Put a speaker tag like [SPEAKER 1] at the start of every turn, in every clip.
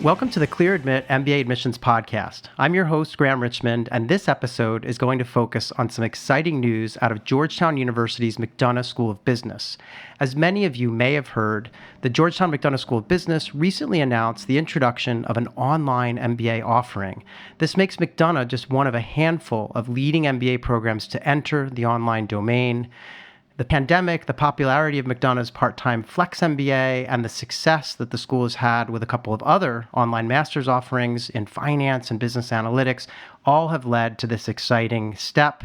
[SPEAKER 1] Welcome to the Clear Admit MBA Admissions Podcast. I'm your host, Graham Richmond, and this episode is going to focus on some exciting news out of Georgetown University's McDonough School of Business. As many of you may have heard, the Georgetown McDonough School of Business recently announced the introduction of an online MBA offering. This makes McDonough just one of a handful of leading MBA programs to enter the online domain. The pandemic, the popularity of McDonough's part-time Flex MBA, and the success that the school has had with a couple of other online master's offerings in finance and business analytics all have led to this exciting step.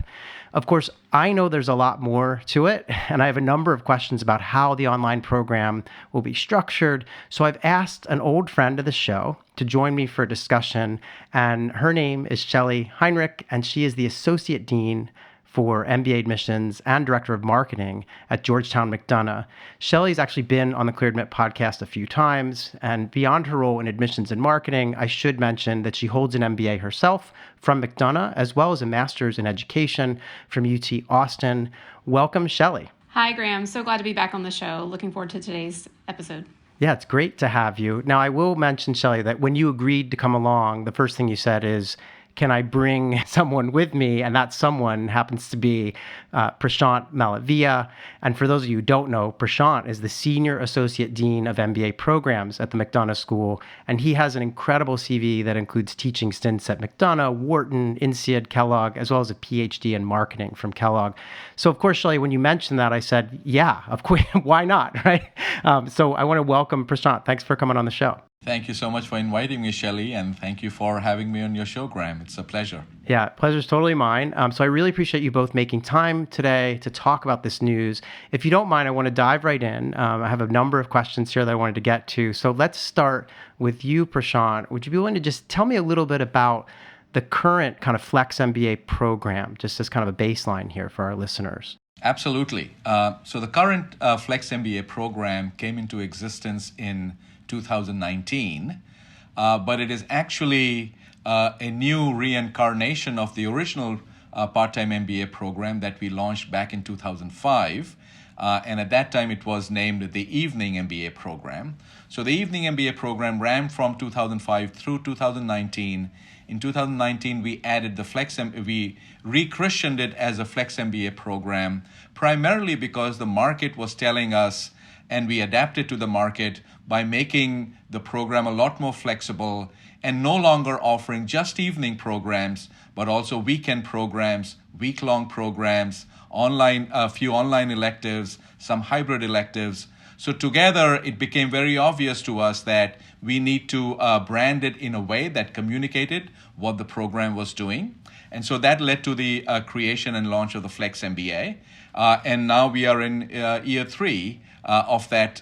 [SPEAKER 1] Of course, I know there's a lot more to it, and I have a number of questions about how the online program will be structured. So I've asked an old friend of the show to join me for a discussion, and her name is Shelly Heinrich, and she is the Associate Dean for MBA admissions and Director of Marketing at Georgetown McDonough. Shelly's actually been on the Clear Admit podcast a few times, and beyond her role in admissions and marketing, I should mention that she holds an MBA herself from McDonough, as well as a master's in education from UT Austin. Welcome, Shelly.
[SPEAKER 2] Hi, Graham. So glad to be back on the show. Looking forward to today's episode.
[SPEAKER 1] Yeah, it's great to have you. Now, I will mention, Shelly, that when you agreed to come along, the first thing you said is, can I bring someone with me? And that someone happens to be Prashant Malaviya. And for those of you who don't know, Prashant is the Senior Associate Dean of MBA Programs at the McDonough School. And he has an incredible CV that includes teaching stints at McDonough, Wharton, INSEAD, Kellogg, as well as a PhD in marketing from Kellogg. So of course, Shelly, when you mentioned that, I said, yeah, of course, why not, right? So I want to welcome Prashant. Thanks for coming on the show.
[SPEAKER 3] Thank you so much for inviting me, Shelly, and thank you for having me on your show, Graham. It's a pleasure.
[SPEAKER 1] Yeah, pleasure's totally mine. So I really appreciate you both making time today to talk about this news. If you don't mind, I want to dive right in. I have a number of questions here that I wanted to get to. So let's start with you, Prashant. Would you be willing to just tell me a little bit about the current kind of Flex MBA program, just as kind of a baseline here for our listeners?
[SPEAKER 3] Absolutely. So the current Flex MBA program came into existence in 2019, but it is actually a new reincarnation of the original part-time MBA program that we launched back in 2005. And at that time, it was named the Evening MBA program. So the Evening MBA program ran from 2005 through 2019. In 2019, we added the we rechristened it as a Flex MBA program, primarily because the market was telling us, and we adapted to the market by making the program a lot more flexible and no longer offering just evening programs, but also weekend programs, week-long programs, a few online electives, some hybrid electives. So together, it became very obvious to us that we need to brand it in a way that communicated what the program was doing. And so that led to the creation and launch of the Flex MBA. And now we are in year 3 of that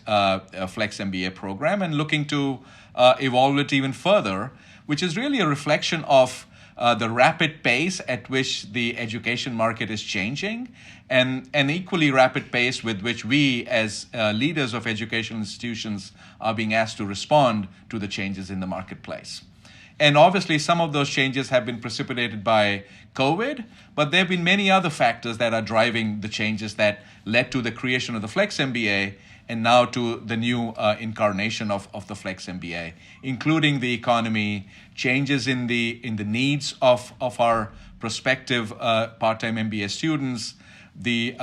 [SPEAKER 3] Flex MBA program and looking to evolve it even further, which is really a reflection of the rapid pace at which the education market is changing and an equally rapid pace with which we as leaders of educational institutions are being asked to respond to the changes in the marketplace. And obviously, some of those changes have been precipitated by COVID, but there have been many other factors that are driving the changes that led to the creation of the Flex MBA and now to the new incarnation of the Flex MBA, including the economy, changes in the needs of our prospective part-time MBA students, the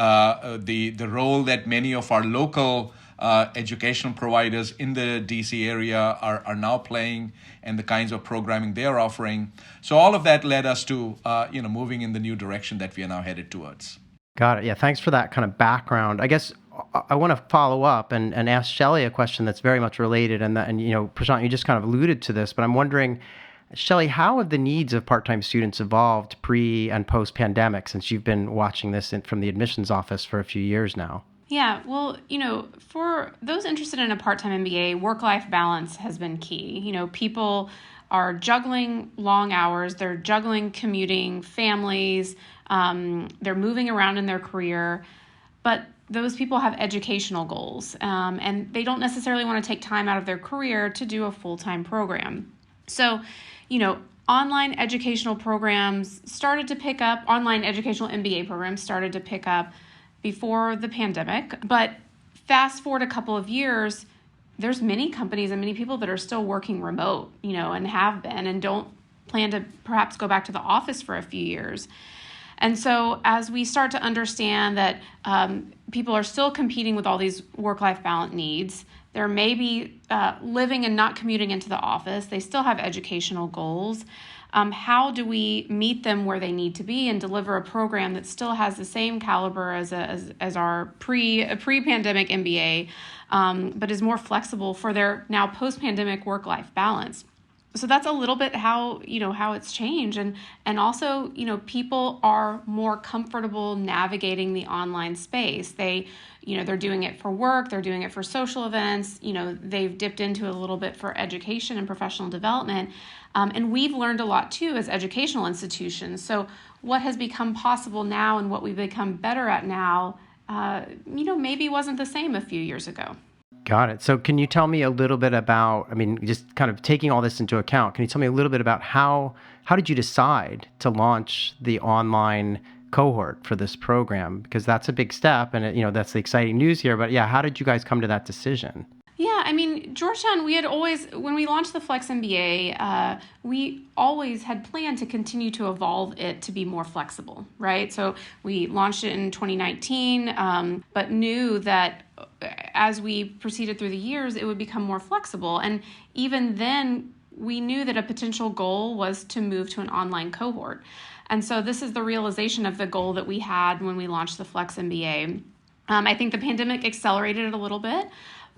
[SPEAKER 3] role that many of our local educational providers in the DC area are now playing and the kinds of programming they are offering. So all of that led us to moving in the new direction that we are now headed towards.
[SPEAKER 1] Got it. Yeah, thanks for that kind of background. I guess I want to follow up and ask Shelly a question that's very much related. And Prashant, you just kind of alluded to this, but I'm wondering, Shelly, how have the needs of part-time students evolved pre and post-pandemic since you've been watching this from the admissions office for a few years now?
[SPEAKER 2] Yeah, well, for those interested in a part-time MBA, work-life balance has been key. People are juggling long hours, they're juggling commuting, families, they're moving around in their career, but those people have educational goals, and they don't necessarily want to take time out of their career to do a full-time program. So, online educational programs started to pick up, online educational MBA programs started to pick up before the pandemic, but fast forward a couple of years, there's many companies and many people that are still working remote, and have been and don't plan to perhaps go back to the office for a few years. And so as we start to understand that people are still competing with all these work-life balance needs, there may be living and not commuting into the office. They still have educational goals. How do we meet them where they need to be and deliver a program that still has the same caliber as our pre-pandemic MBA, but is more flexible for their now post-pandemic work-life balance? So that's a little bit how it's changed. And also, people are more comfortable navigating the online space. They're doing it for work, they're doing it for social events, they've dipped into it a little bit for education and professional development. And we've learned a lot too as educational institutions. So what has become possible now and what we've become better at now, maybe wasn't the same a few years ago.
[SPEAKER 1] Got it. So can you tell me a little bit about, just kind of taking all this into account, can you tell me a little bit about how did you decide to launch the online cohort for this program? Because that's a big step and that's the exciting news here. But yeah, how did you guys come to that decision?
[SPEAKER 2] Yeah, Georgetown, we had always, when we launched the Flex MBA, we always had planned to continue to evolve it to be more flexible, right? So we launched it in 2019, but knew that as we proceeded through the years, it would become more flexible. And even then, we knew that a potential goal was to move to an online cohort. And so this is the realization of the goal that we had when we launched the Flex MBA. I think the pandemic accelerated it a little bit.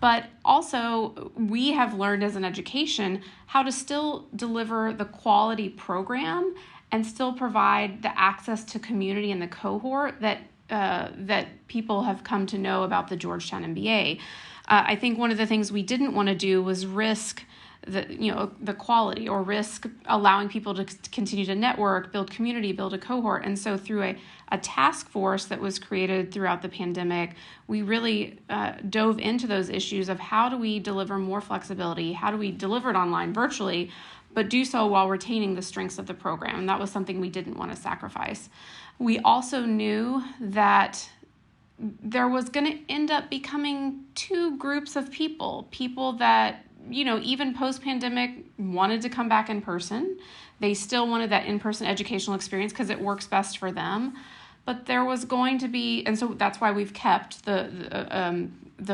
[SPEAKER 2] But also, we have learned as an education how to still deliver the quality program and still provide the access to community and the cohort that people have come to know about the Georgetown MBA. I think one of the things we didn't want to do was risk the quality or risk allowing people to continue to network, build community, build a cohort. And so through a task force that was created throughout the pandemic, we really dove into those issues of how do we deliver more flexibility, how do we deliver it online virtually, but do so while retaining the strengths of the program. And that was something we didn't want to sacrifice. We also knew that there was going to end up becoming two groups of people that even post-pandemic wanted to come back in person. They still wanted that in-person educational experience because it works best for them. But there was going to be, and so that's why we've kept the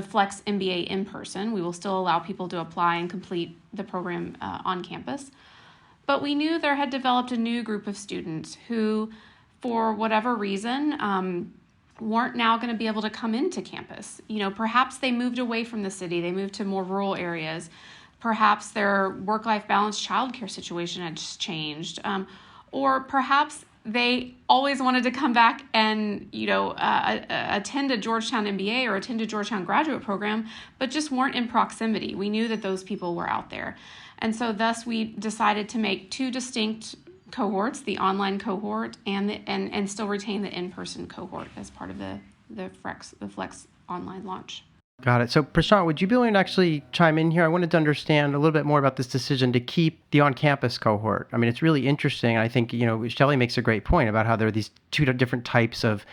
[SPEAKER 2] Flex MBA in person. We will still allow people to apply and complete the program on campus. But we knew there had developed a new group of students who, for whatever reason, weren't now going to be able to come into campus. Perhaps they moved away from the city. They moved to more rural areas. Perhaps their work-life balance childcare situation had just changed. Or perhaps they always wanted to come back and, attend a Georgetown MBA or attend a Georgetown graduate program, but just weren't in proximity. We knew that those people were out there. And so thus we decided to make two distinct cohorts, the online cohort and still retain the in-person cohort as part of the Flex online launch.
[SPEAKER 1] Got it. So Prashant, would you be willing to actually chime in here? I wanted to understand a little bit more about this decision to keep the on-campus cohort. It's really interesting. I think, Shelly makes a great point about how there are these two different types of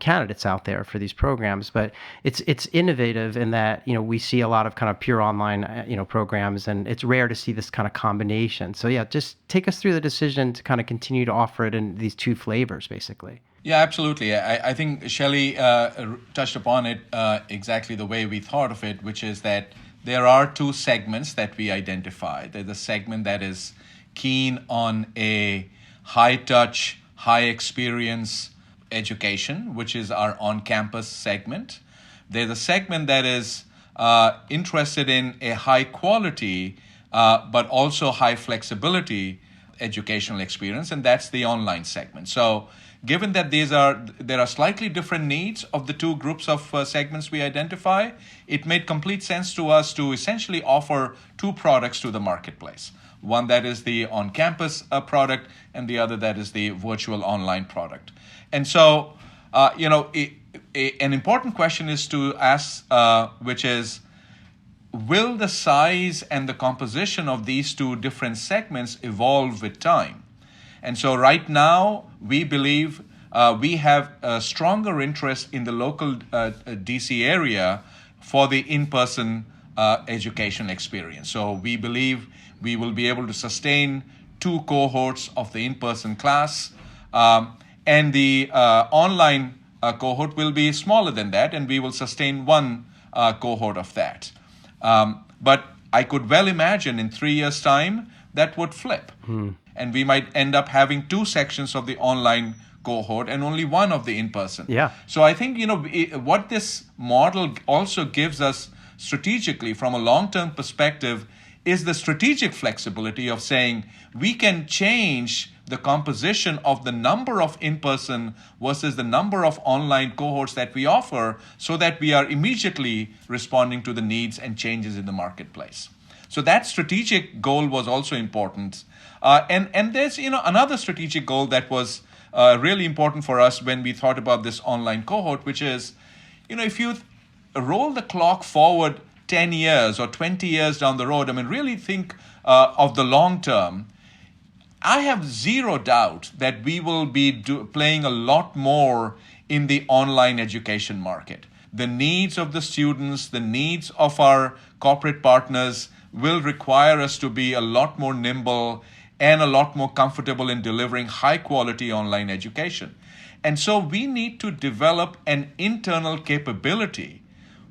[SPEAKER 1] candidates out there for these programs, but it's innovative in that, we see a lot of kind of pure online, programs, and it's rare to see this kind of combination. So yeah, just take us through the decision to kind of continue to offer it in these two flavors, basically.
[SPEAKER 3] Yeah, absolutely. I think Shelly touched upon it exactly the way we thought of it, which is that there are two segments that we identified. There's a segment that is keen on a high-touch, high-experience education, which is our on-campus segment. There's a segment that is interested in a high-quality, but also high-flexibility educational experience, and that's the online segment. So given that there are slightly different needs of the two groups of segments we identify, it made complete sense to us to essentially offer two products to the marketplace. One that is the on-campus product and the other that is the virtual online product. And so, an important question is to ask, which is, will the size and the composition of these two different segments evolve with time? And so right now, we believe we have a stronger interest in the local DC area for the in-person education experience. So we believe we will be able to sustain 2 cohorts of the in-person class, and the online cohort will be smaller than that, and we will sustain 1 cohort of that. But I could well imagine in 3 years' time that would flip. And we might end up having 2 sections of the online cohort and only 1 of the in-person.
[SPEAKER 1] Yeah.
[SPEAKER 3] So I think, what this model also gives us strategically from a long-term perspective is the strategic flexibility of saying we can change the composition of the number of in-person versus the number of online cohorts that we offer so that we are immediately responding to the needs and changes in the marketplace. So that strategic goal was also important. And there's another strategic goal that was really important for us when we thought about this online cohort, which is, if you roll the clock forward 10 years or 20 years down the road, really think of the long term, I have zero doubt that we will be playing a lot more in the online education market. The needs of the students, the needs of our corporate partners will require us to be a lot more nimble and a lot more comfortable in delivering high quality online education. And so we need to develop an internal capability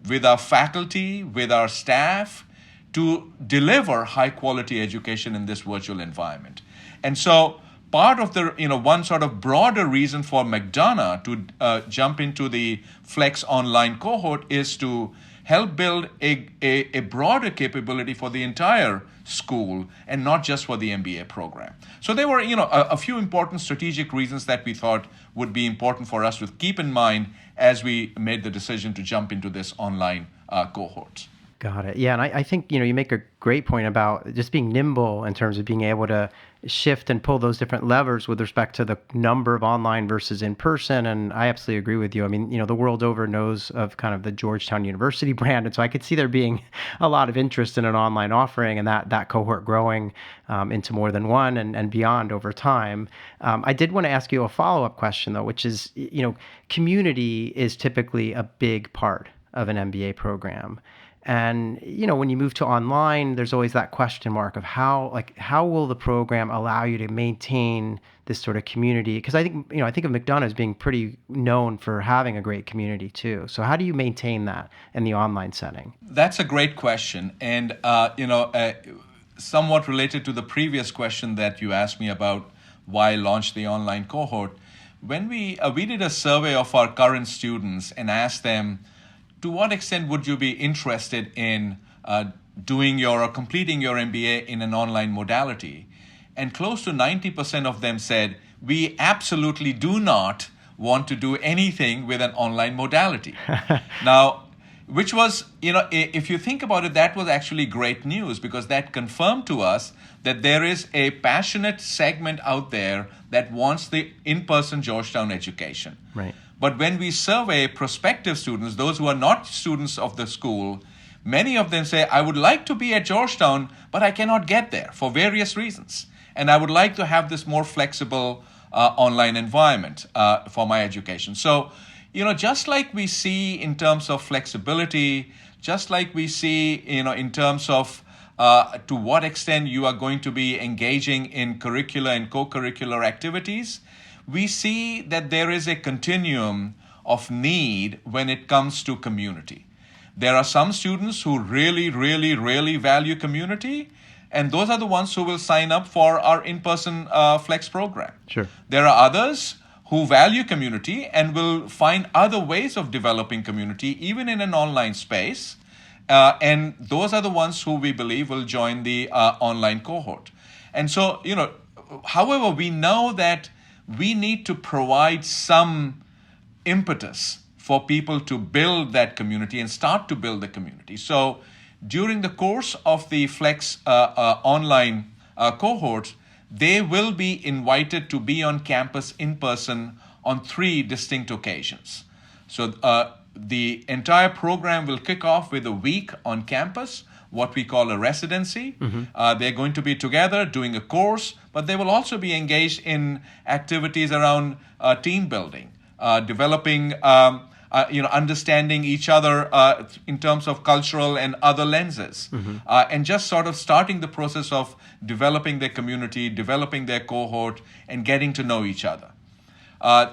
[SPEAKER 3] with our faculty, with our staff, to deliver high quality education in this virtual environment. And so part of the, one sort of broader reason for McDonough to jump into the Flex Online cohort is to help build a broader capability for the entire school and not just for the MBA program. So there were, a few important strategic reasons that we thought would be important for us to keep in mind as we made the decision to jump into this online cohort.
[SPEAKER 1] Got it. Yeah, and I think, you make a great point about just being nimble in terms of being able to shift and pull those different levers with respect to the number of online versus in-person. And I absolutely agree with you. The world over knows of kind of the Georgetown University brand. And so I could see there being a lot of interest in an online offering and that cohort growing into more than one and beyond over time. I did want to ask you a follow-up question, though, which is, community is typically a big part of an MBA program. And, when you move to online, there's always that question mark of how will the program allow you to maintain this sort of community? Because I think of McDonough as being pretty known for having a great community too. So how do you maintain that in the online setting?
[SPEAKER 3] That's a great question. And, somewhat related to the previous question that you asked me about why launch the online cohort. When we did a survey of our current students and asked them, to what extent would you be interested in doing or completing your MBA in an online modality? And close to 90% of them said, we absolutely do not want to do anything with an online modality. Now, which was, if you think about it, that was actually great news because that confirmed to us that there is a passionate segment out there that wants the in-person Georgetown education.
[SPEAKER 1] Right.
[SPEAKER 3] But when we survey prospective students, those who are not students of the school, many of them say, I would like to be at Georgetown, but I cannot get there for various reasons. And I would like to have this more flexible online environment for my education. So, just like we see in terms of flexibility, just like we see, in terms of to what extent you are going to be engaging in curricular and co-curricular activities, we see that there is a continuum of need when it comes to community. There are some students who really, really, really value community, and those are the ones who will sign up for our in-person Flex program.
[SPEAKER 1] Sure.
[SPEAKER 3] There are others who value community and will find other ways of developing community, even in an online space, and those are the ones who we believe will join the online cohort. And so, however, we know that we need to provide some impetus for people to build that community and start to build the community. So during the course of the Flex online cohort, they will be invited to be on campus in person on 3 distinct occasions. So the entire program will kick off with a week on campus, what we call a residency. Mm-hmm. They're going to be together doing a course, but they will also be engaged in activities around team building, developing understanding each other in terms of cultural and other lenses, and just sort of starting the process of developing their community, developing their cohort, and getting to know each other.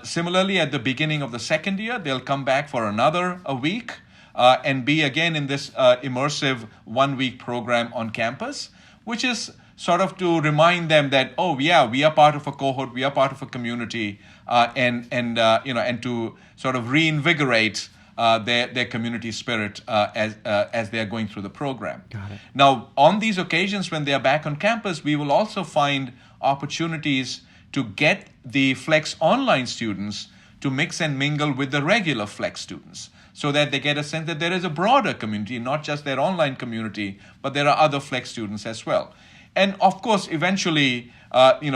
[SPEAKER 3] Similarly, at the beginning of the second year, they'll come back for another a week and be again in this immersive 1-week program on campus, which is sort of to remind them that, oh yeah, we are part of a cohort, we are part of a community, and to sort of reinvigorate their community spirit as they are going through the program.
[SPEAKER 1] Got it.
[SPEAKER 3] Now, on these occasions when they are back on campus, we will also find opportunities to get the Flex Online students to mix and mingle with the regular Flex students, so that they get a sense that there is a broader community, not just their online community, but there are other Flex students as well. And of course, eventually,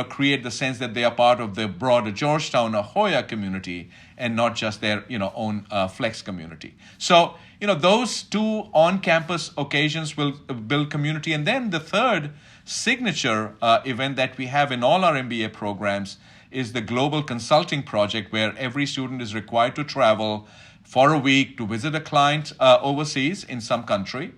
[SPEAKER 3] create the sense that they are part of the broader Georgetown or Hoya community, and not just their, own Flex community. So, those two on-campus occasions will build community. And then the third signature event that we have in all our MBA programs is the Global Consulting Project, where every student is required to travel for a week to visit a client overseas in some country.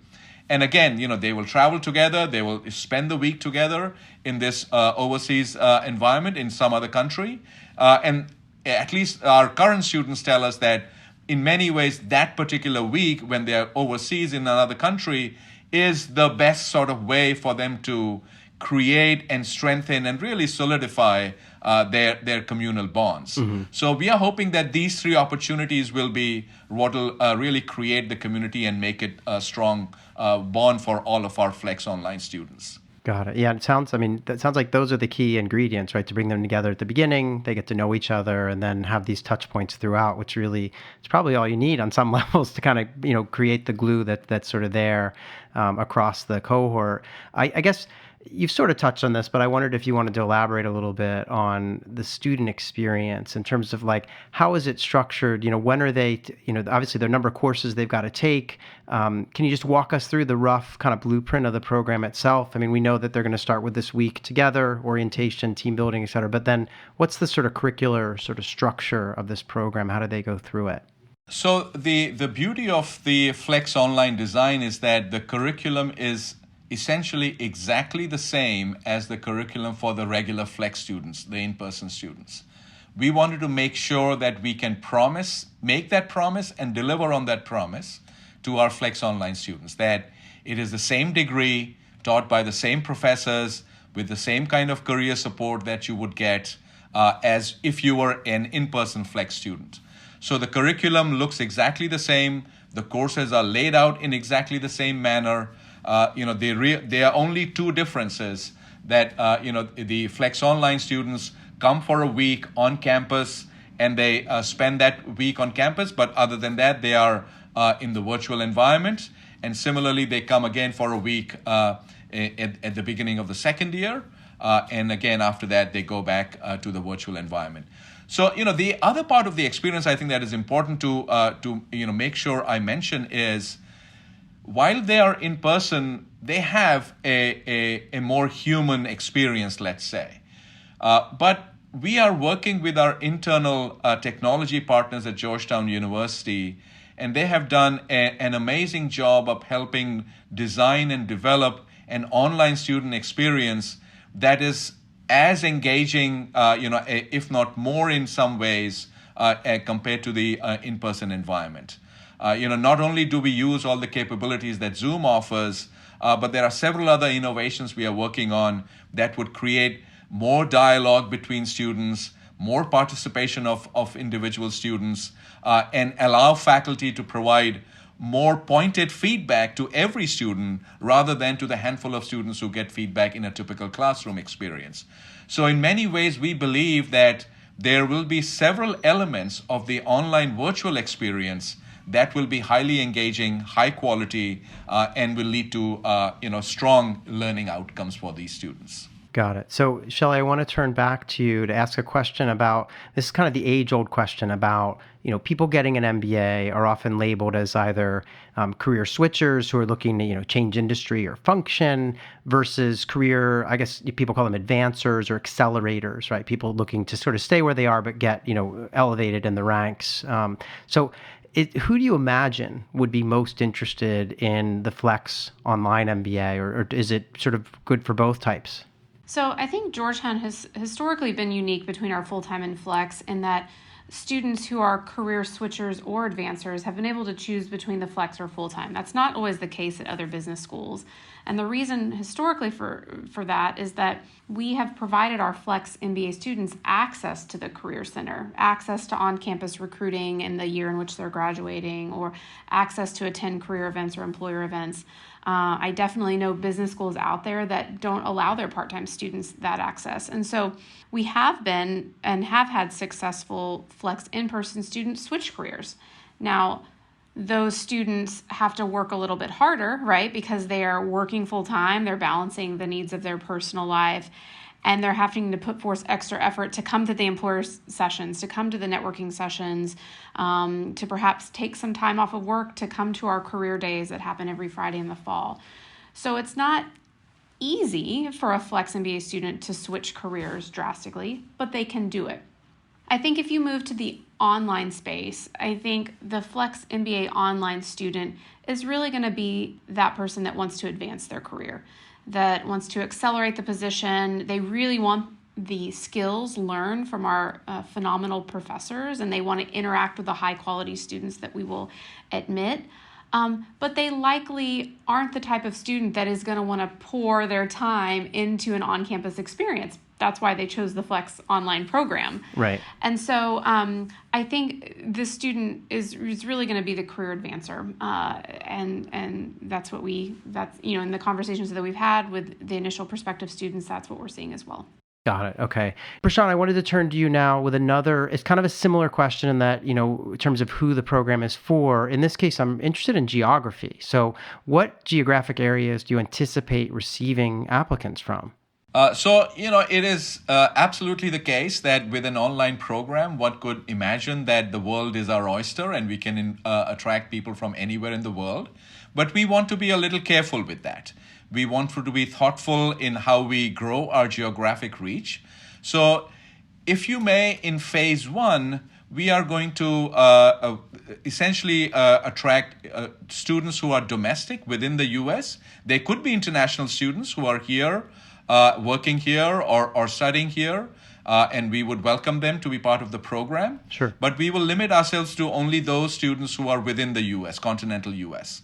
[SPEAKER 3] And again, they will travel together, they will spend the week together in this overseas environment in some other country. And at least our current students tell us that in many ways, that particular week when they're overseas in another country is the best sort of way for them to create and strengthen and really solidify their communal bonds. Mm-hmm. So we are hoping that these three opportunities will be what will really create the community and make it a strong bond for all of our Flex Online students.
[SPEAKER 1] Got it. Yeah, that sounds like those are the key ingredients, right? To bring them together at the beginning, they get to know each other, and then have these touch points throughout, which really it's probably all you need on some levels to kind of create the glue that's sort of there across the cohort. I guess you've sort of touched on this, but I wondered if you wanted to elaborate a little bit on the student experience in terms of how is it structured? When are they, obviously there are a number of courses they've got to take. Can you just walk us through the rough kind of blueprint of the program itself? I mean, we know that they're going to start with this week together, orientation, team building, et cetera, but then what's the sort of curricular sort of structure of this program? How do they go through it?
[SPEAKER 3] So the beauty of the Flex Online design is that the curriculum is essentially exactly the same as the curriculum for the regular Flex students, the in-person students. We wanted to make sure that we can make that promise and deliver on that promise to our Flex Online students, that it is the same degree taught by the same professors with the same kind of career support that you would get as if you were an in-person Flex student. So the curriculum looks exactly the same. The courses are laid out in exactly the same manner. There are only two differences that, the Flex Online students come for a week on campus and they spend that week on campus. But other than that, they are in the virtual environment. And similarly, they come again for a week at the beginning of the second year. And again, after that, they go back to the virtual environment. So, the other part of the experience I think that is important to make sure I mention is, while they are in person, they have a more human experience, let's say. But we are working with our internal technology partners at Georgetown University, and they have done an amazing job of helping design and develop an online student experience that is as engaging, if not more in some ways, compared to the in-person environment. Not only do we use all the capabilities that Zoom offers, but there are several other innovations we are working on that would create more dialogue between students, more participation of individual students, and allow faculty to provide more pointed feedback to every student rather than to the handful of students who get feedback in a typical classroom experience. So in many ways, we believe that there will be several elements of the online virtual experience that will be highly engaging, high quality, and will lead to strong learning outcomes for these students.
[SPEAKER 1] Got it. So, Shelly, I want to turn back to you to ask a question about, this is kind of the age-old question about, people getting an MBA are often labeled as either career switchers who are looking to, change industry or function versus career, I guess people call them advancers or accelerators, right? People looking to sort of stay where they are but get, elevated in the ranks. So Who do you imagine would be most interested in the Flex online MBA, or is it sort of good for both types?
[SPEAKER 2] So I think Georgetown has historically been unique between our full-time and Flex in that students who are career switchers or advancers have been able to choose between the Flex or full-time. That's not always the case at other business schools. And the reason historically for that is that we have provided our Flex MBA students access to the Career Center, access to on-campus recruiting in the year in which they're graduating, or access to attend career events or employer events. I definitely know business schools out there that don't allow their part-time students that access. And so we have been and have had successful Flex in-person students switch careers. Now, those students have to work a little bit harder, right? Because they are working full-time, they're balancing the needs of their personal life, and they're having to put forth extra effort to come to the employer sessions, to come to the networking sessions, to perhaps take some time off of work to come to our career days that happen every Friday in the fall. So it's not easy for a Flex MBA student to switch careers drastically, but they can do it. I think if you move to the online space, I think the Flex MBA online student is really going to be that person that wants to advance their career, that wants to accelerate the position. They really want the skills learned from our phenomenal professors, and they want to interact with the high quality students that we will admit. But they likely aren't the type of student that is going to want to pour their time into an on-campus experience. That's why they chose the Flex online program.
[SPEAKER 1] Right.
[SPEAKER 2] And so I think this student is really going to be the career advancer. And that's what in the conversations that we've had with the initial prospective students, that's what we're seeing as well.
[SPEAKER 1] Got it. Okay. Prashant, I wanted to turn to you now with another, it's kind of a similar question in that, in terms of who the program is for. In this case, I'm interested in geography. So what geographic areas do you anticipate receiving applicants from?
[SPEAKER 3] It is absolutely the case that with an online program, one could imagine that the world is our oyster and we can attract people from anywhere in the world. But we want to be a little careful with that. We want to be thoughtful in how we grow our geographic reach. So if you may, in phase one, we are going to essentially attract students who are domestic within the U.S. They could be international students who are here, working here or studying here, and we would welcome them to be part of the program.
[SPEAKER 1] Sure.
[SPEAKER 3] But we will limit ourselves to only those students who are within the U.S., continental U.S.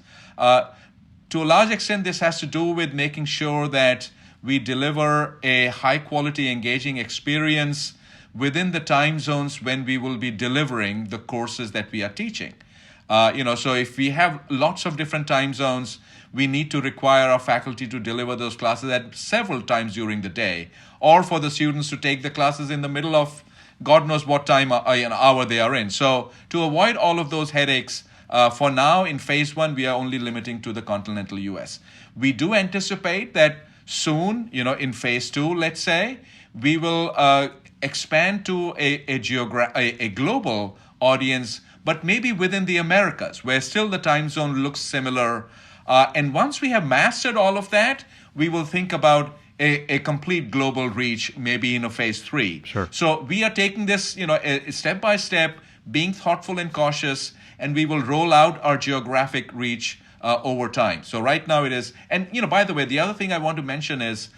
[SPEAKER 3] To a large extent, this has to do with making sure that we deliver a high-quality, engaging experience within the time zones when we will be delivering the courses that we are teaching. So if we have lots of different time zones, we need to require our faculty to deliver those classes at several times during the day, or for the students to take the classes in the middle of God knows what time hour they are in. So to avoid all of those headaches, for now in phase one, we are only limiting to the continental US. We do anticipate that soon, in phase two, let's say, we will expand to a global audience, but maybe within the Americas, where still the time zone looks similar. And once we have mastered all of that, we will think about a complete global reach, maybe in a phase three.
[SPEAKER 1] Sure.
[SPEAKER 3] So we are taking this, step by step, being thoughtful and cautious, and we will roll out our geographic reach over time. So right now it is, and by the way, the other thing I want to mention is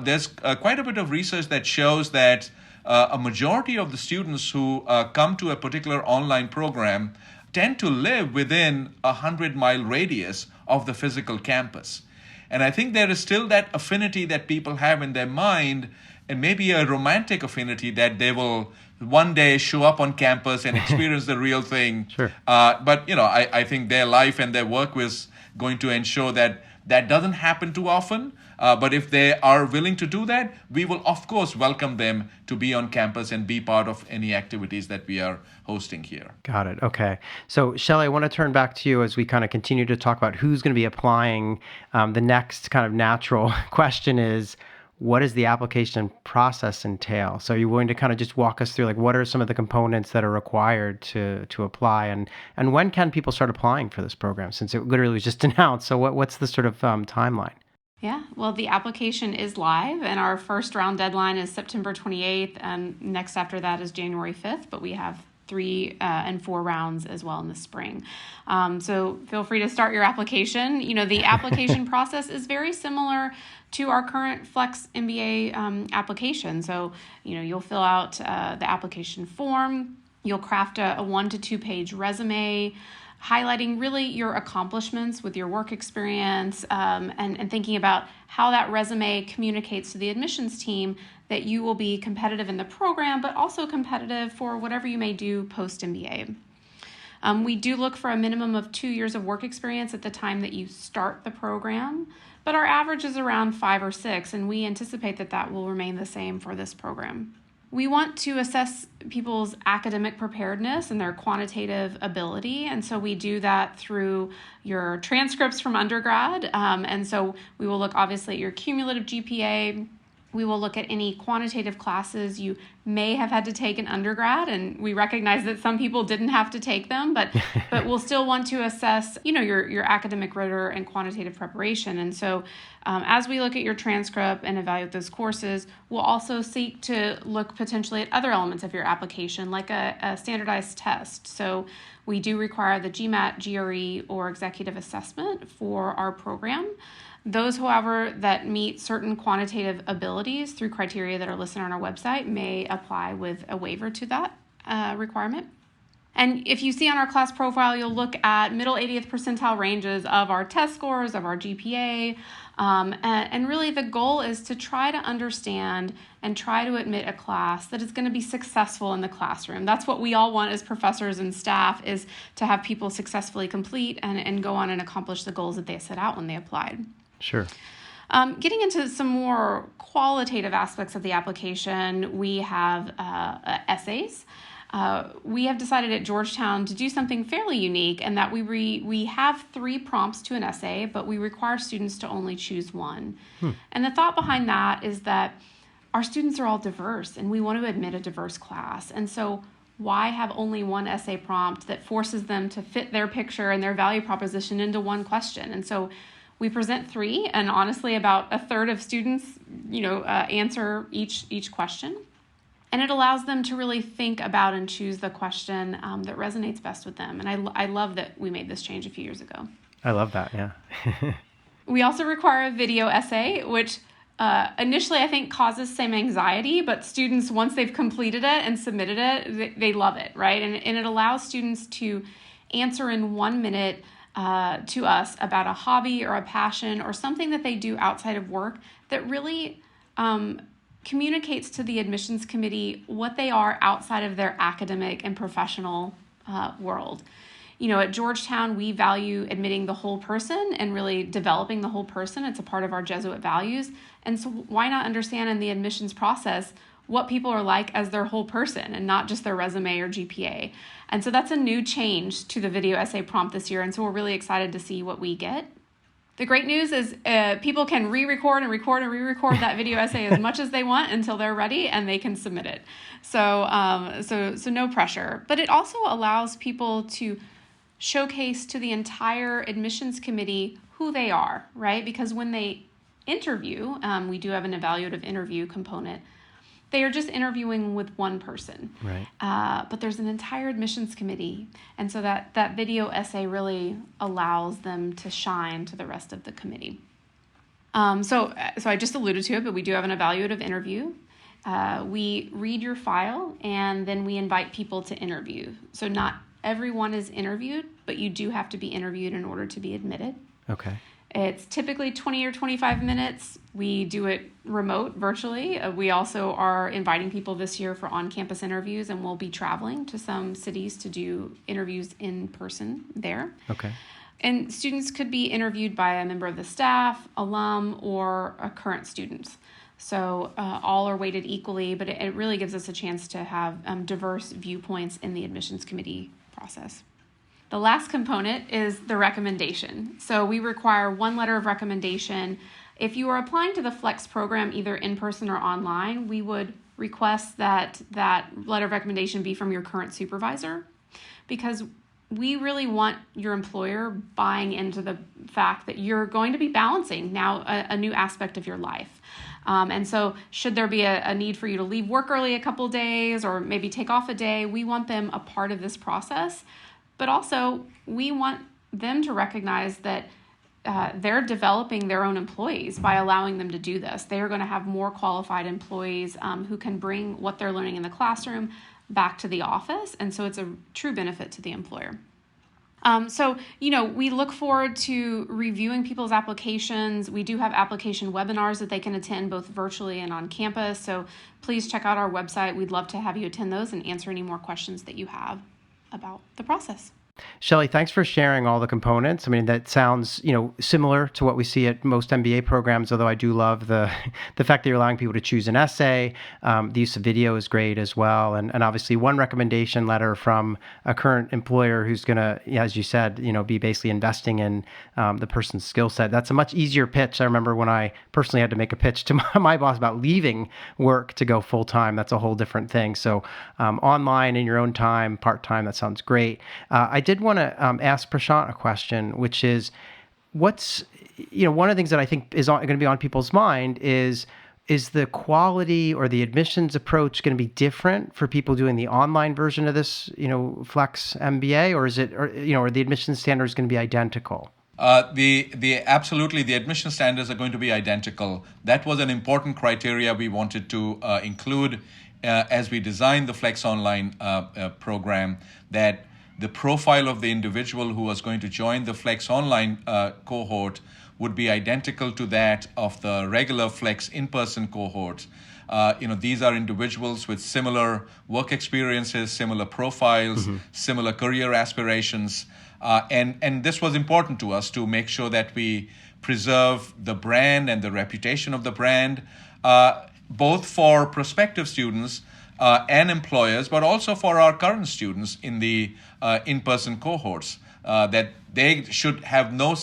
[SPEAKER 3] there's quite a bit of research that shows that a majority of the students who come to a particular online program tend to live within a 100-mile radius of the physical campus. And I think there is still that affinity that people have in their mind, and maybe a romantic affinity that they will one day show up on campus and experience the real thing.
[SPEAKER 1] Sure.
[SPEAKER 3] But I think their life and their work was going to ensure that that doesn't happen too often. But if they are willing to do that, we will, of course, welcome them to be on campus and be part of any activities that we are hosting here.
[SPEAKER 1] Got it. Okay. So, Shelly, I want to turn back to you as we kind of continue to talk about who's going to be applying. The next kind of natural question is, what does the application process entail? So you're willing to kind of just walk us through, what are some of the components that are required to apply, and when can people start applying for this program, since it literally was just announced? So what's the sort of timeline?
[SPEAKER 2] Yeah, well, the application is live, and our first round deadline is September 28th, and next after that is January 5th, but we have 3 and 4 rounds as well in the spring. So feel free to start your application. The application process is very similar to our current Flex MBA application. So, you'll fill out the application form. You'll craft a 1 to 2 page resume, highlighting really your accomplishments with your work experience, and thinking about how that resume communicates to the admissions team that you will be competitive in the program, but also competitive for whatever you may do post-MBA. We do look for a minimum of 2 years of work experience at the time that you start the program, but our average is around 5 or 6, and we anticipate that will remain the same for this program. We want to assess people's academic preparedness and their quantitative ability, and so we do that through your transcripts from undergrad, and so we will look obviously at your cumulative GPA. We will look at any quantitative classes you may have had to take in undergrad, and we recognize that some people didn't have to take them, but we'll still want to assess, your academic rigor and quantitative preparation. And so as we look at your transcript and evaluate those courses, we'll also seek to look potentially at other elements of your application, like a standardized test. So we do require the GMAT, GRE, or executive assessment for our program. Those, however, that meet certain quantitative abilities through criteria that are listed on our website may apply with a waiver to that requirement. And if you see on our class profile, you'll look at middle 80th percentile ranges of our test scores, of our GPA, and really the goal is to try to understand and try to admit a class that is going to be successful in the classroom. That's what we all want as professors and staff, is to have people successfully complete and go on and accomplish the goals that they set out when they applied.
[SPEAKER 1] Sure.
[SPEAKER 2] Getting into some more qualitative aspects of the application, we have essays. We have decided at Georgetown to do something fairly unique, and that we have 3 prompts to an essay, but we require students to only choose one. And the thought behind that is that our students are all diverse, and we want to admit a diverse class. And so why have only one essay prompt that forces them to fit their picture and their value proposition into one question? And so we present 3, and honestly, about a third of students, answer each question. And it allows them to really think about and choose the question that resonates best with them. And I love that we made this change a few years ago.
[SPEAKER 1] I love that, yeah.
[SPEAKER 2] We also require a video essay, which initially I think causes some anxiety, but students, once they've completed it and submitted it, they love it, right? And it allows students to answer in 1 minute to us about a hobby or a passion or something that they do outside of work that really communicates to the admissions committee what they are outside of their academic and professional world. At Georgetown, we value admitting the whole person and really developing the whole person. It's a part of our Jesuit values. And so why not understand in the admissions process what people are like as their whole person and not just their resume or GPA. And so that's a new change to the video essay prompt this year. And so we're really excited to see what we get. The great news is people can re-record and record and re-record that video essay as much as they want until they're ready, and they can submit it. So no pressure. But it also allows people to showcase to the entire admissions committee who they are, right? Because when they interview, we do have an evaluative interview component. They are just interviewing with one person.
[SPEAKER 1] Right.
[SPEAKER 2] But there's an entire admissions committee. And so that video essay really allows them to shine to the rest of the committee. So I just alluded to it, but we do have an evaluative interview. We read your file, and then we invite people to interview. So not everyone is interviewed, but you do have to be interviewed in order to be admitted.
[SPEAKER 1] Okay.
[SPEAKER 2] It's typically 20 or 25 minutes. We do it remote, virtually. We also are inviting people this year for on-campus interviews, and we'll be traveling to some cities to do interviews in person there.
[SPEAKER 1] Okay.
[SPEAKER 2] And students could be interviewed by a member of the staff, alum, or a current student. So all are weighted equally, but it really gives us a chance to have diverse viewpoints in the admissions committee process. The last component is the recommendation. So we require 1 letter of recommendation. If you are applying to the Flex program either in person or online, we would request that letter of recommendation be from your current supervisor, because we really want your employer buying into the fact that you're going to be balancing now a new aspect of your life. And so should there be a need for you to leave work early a couple of days or maybe take off a day, we want them a part of this process. But also, we want them to recognize that they're developing their own employees by allowing them to do this. They are going to have more qualified employees who can bring what they're learning in the classroom back to the office. And so it's a true benefit to the employer. We look forward to reviewing people's applications. We do have application webinars that they can attend both virtually and on campus. So please check out our website. We'd love to have you attend those and answer any more questions that you have about the process.
[SPEAKER 1] Shelly, thanks for sharing all the components. I mean, that sounds, similar to what we see at most MBA programs, although I do love the fact that you're allowing people to choose an essay. The use of video is great as well. And obviously one recommendation letter from a current employer who's going to, as you said, be basically investing in the person's skill set. That's a much easier pitch. I remember when I personally had to make a pitch to my boss about leaving work to go full-time. That's a whole different thing. So online in your own time, part-time, that sounds great. I did want to ask Prashant a question, which is, what's, one of the things that I think is going to be on people's mind is the quality or the admissions approach going to be different for people doing the online version of this, Flex MBA, or is it, or the admissions standards going to be identical?
[SPEAKER 3] Absolutely, the admission standards are going to be identical. That was an important criteria we wanted to include as we designed the Flex Online program, that the profile of the individual who was going to join the Flex Online cohort would be identical to that of the regular Flex in-person cohorts. These are individuals with similar work experiences, similar profiles, similar career aspirations. And this was important to us to make sure that we preserve the brand and the reputation of the brand, both for prospective students and employers, but also for our current students in the in-person cohorts, that they should have no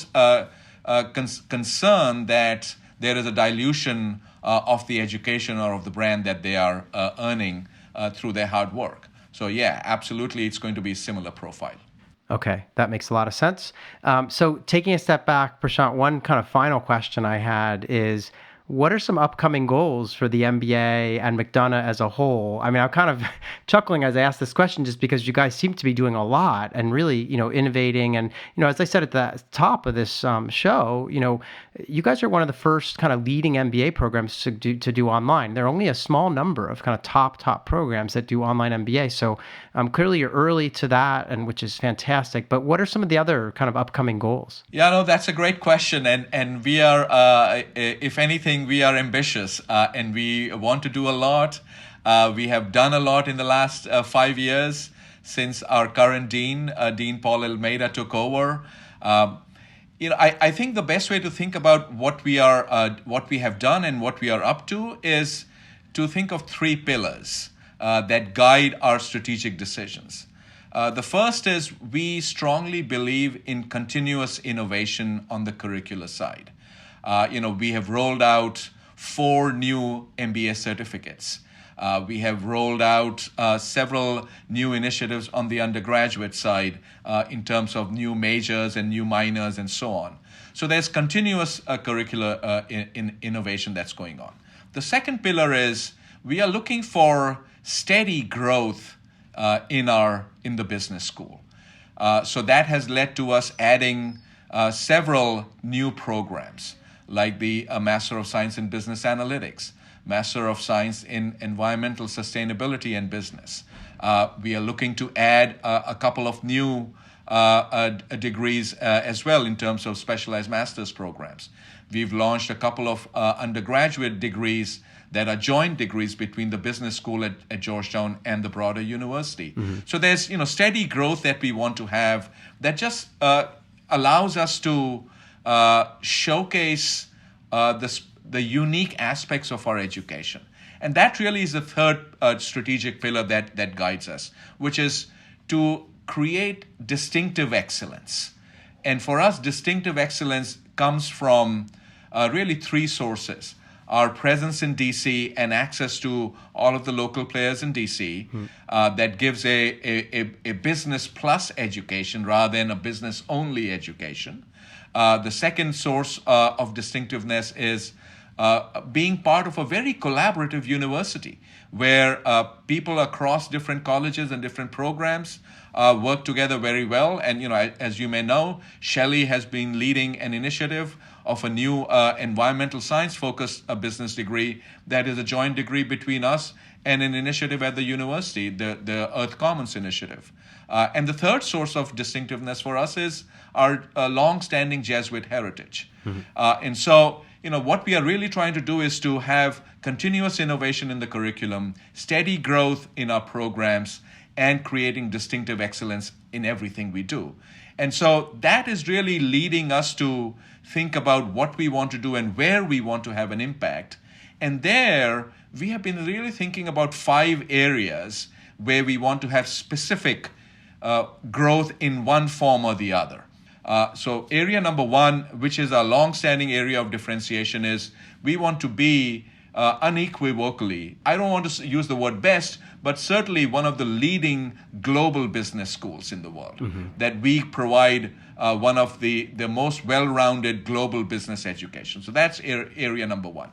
[SPEAKER 3] concern that there is a dilution of the education or of the brand that they are earning through their hard work. So yeah, absolutely, it's going to be a similar profile.
[SPEAKER 1] Okay, that makes a lot of sense. So taking a step back, Prashant, one kind of final question I had is, what are some upcoming goals for the MBA and McDonough as a whole? I mean, I'm kind of chuckling as I ask this question just because you guys seem to be doing a lot and really, innovating. And, as I said at the top of this show, you guys are one of the first kind of leading MBA programs to do online. There are only a small number of kind of top programs that do online MBA. So clearly you're early to that, and which is fantastic. But what are some of the other kind of upcoming goals?
[SPEAKER 3] Yeah, no, that's a great question. And we are, if anything, we are ambitious and we want to do a lot. We have done a lot in the last 5 years since our current dean, Dean Paul Almeida, took over. I think the best way to think about what we have done and what we are up to is to think of 3 pillars that guide our strategic decisions. The first is we strongly believe in continuous innovation on the curricular side. We have rolled out 4 new MBA certificates. We have rolled out several new initiatives on the undergraduate side in terms of new majors and new minors and so on. So there's continuous curricular innovation that's going on. The second pillar is we are looking for steady growth in the business school. So that has led to us adding several new programs, like the Master of Science in Business Analytics, Master of Science in Environmental Sustainability and Business. We are looking to add a couple of new degrees as well in terms of specialized master's programs. We've launched a couple of undergraduate degrees that are joint degrees between the business school at Georgetown and the broader university. So there's steady growth that we want to have that just allows us to showcase the unique aspects of our education. And that really is the third strategic pillar that guides us, which is to create distinctive excellence. And for us, distinctive excellence comes from really 3 sources. Our presence in DC and access to all of the local players in DC that gives a business plus education rather than a business only education. The second source of distinctiveness is being part of a very collaborative university where people across different colleges and different programs work together very well. And, as you may know, Shelly has been leading an initiative of a new environmental science-focused business degree that is a joint degree between us and an initiative at the university, the Earth Commons Initiative. And the third source of distinctiveness for us is our long-standing Jesuit heritage. And so, what we are really trying to do is to have continuous innovation in the curriculum, steady growth in our programs, and creating distinctive excellence in everything we do. And so that is really leading us to think about what we want to do and where we want to have an impact. And there, we have been really thinking about 5 areas where we want to have specific growth in one form or the other. So area number 1, which is our long-standing area of differentiation, is we want to be unequivocally, I don't want to use the word best, but certainly one of the leading global business schools in the world, that we provide one of the most well-rounded global business education. So that's area number 1.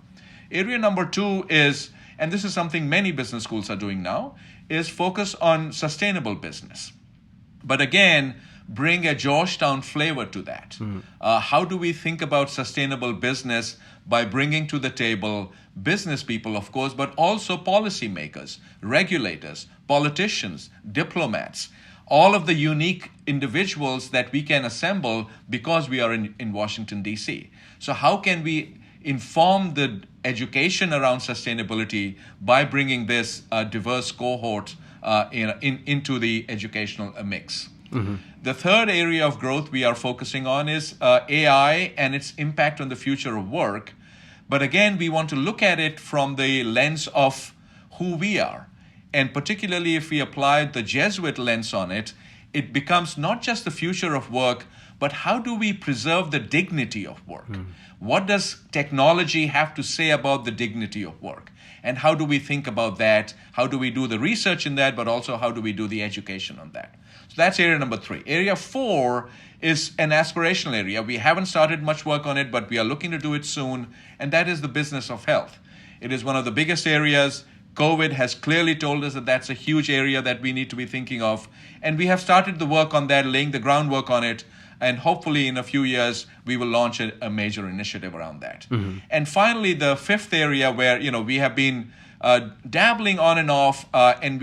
[SPEAKER 3] Area number 2 is, and this is something many business schools are doing now, is focus on sustainable business. But again, bring a Georgetown flavor to that. How do we think about sustainable business by bringing to the table business people, of course, but also policymakers, regulators, politicians, diplomats, all of the unique individuals that we can assemble because we are in Washington, D.C. So how can we inform the education around sustainability by bringing this diverse cohort into the educational mix? The third area of growth we are focusing on is AI and its impact on the future of work. But again, we want to look at it from the lens of who we are. And particularly if we apply the Jesuit lens on it, it becomes not just the future of work, but how do we preserve the dignity of work? What does technology have to say about the dignity of work? And how do we think about that? How do we do the research in that, but also how do we do the education on that? So that's area number 3. Area 4 is an aspirational area. We haven't started much work on it, but we are looking to do it soon, and that is the business of health. It is one of the biggest areas. COVID has clearly told us that that's a huge area that we need to be thinking of, and we have started the work on that, laying the groundwork on it, and hopefully in a few years, we will launch a major initiative around that. And finally, the 5th area where we have been dabbling on and off, and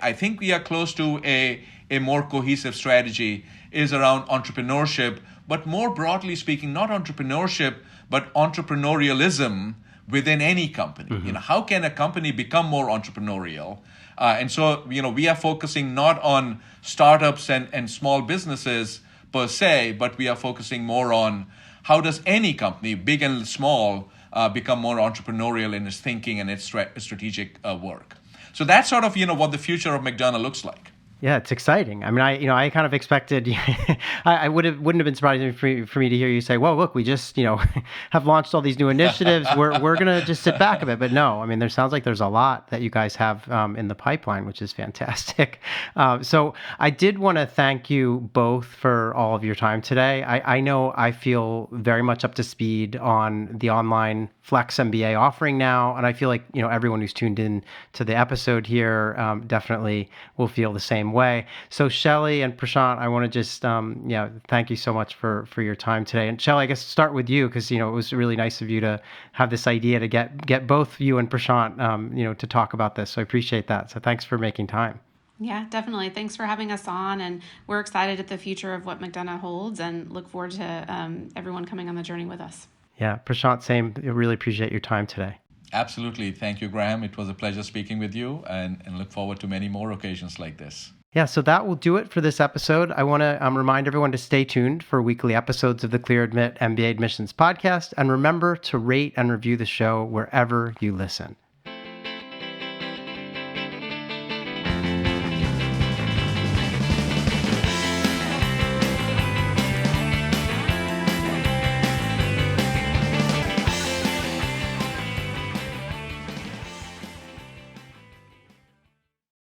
[SPEAKER 3] I think we are close to a more cohesive strategy, is around entrepreneurship, but more broadly speaking, not entrepreneurship, but entrepreneurialism within any company. How can a company become more entrepreneurial? And so, we are focusing not on startups and small businesses per se, but we are focusing more on how does any company, big and small, become more entrepreneurial in its thinking and its strategic work. So that's sort of, what the future of McDonough looks like.
[SPEAKER 1] Yeah, it's exciting. I mean, I kind of expected, I wouldn't have been surprised for me to hear you say, well, look, we just, have launched all these new initiatives. We're going to just sit back a bit. But no, I mean, there sounds like there's a lot that you guys have in the pipeline, which is fantastic. So I did want to thank you both for all of your time today. I know I feel very much up to speed on the online Flex MBA offering now. And I feel like, everyone who's tuned in to the episode here definitely will feel the same way. So Shelly and Prashant, I want to just, thank you so much for your time today. And Shelly, I guess start with you, because, it was really nice of you to have this idea to get both you and Prashant, to talk about this. So I appreciate that. So thanks for making time.
[SPEAKER 2] Yeah, definitely. Thanks for having us on. And we're excited at the future of what McDonough holds and look forward to everyone coming on the journey with us.
[SPEAKER 1] Yeah, Prashant, same. I really appreciate your time today.
[SPEAKER 3] Absolutely. Thank you, Graham. It was a pleasure speaking with you and look forward to many more occasions like this.
[SPEAKER 1] Yeah, so that will do it for this episode. I want to remind everyone to stay tuned for weekly episodes of the Clear Admit MBA Admissions podcast. And remember to rate and review the show wherever you listen.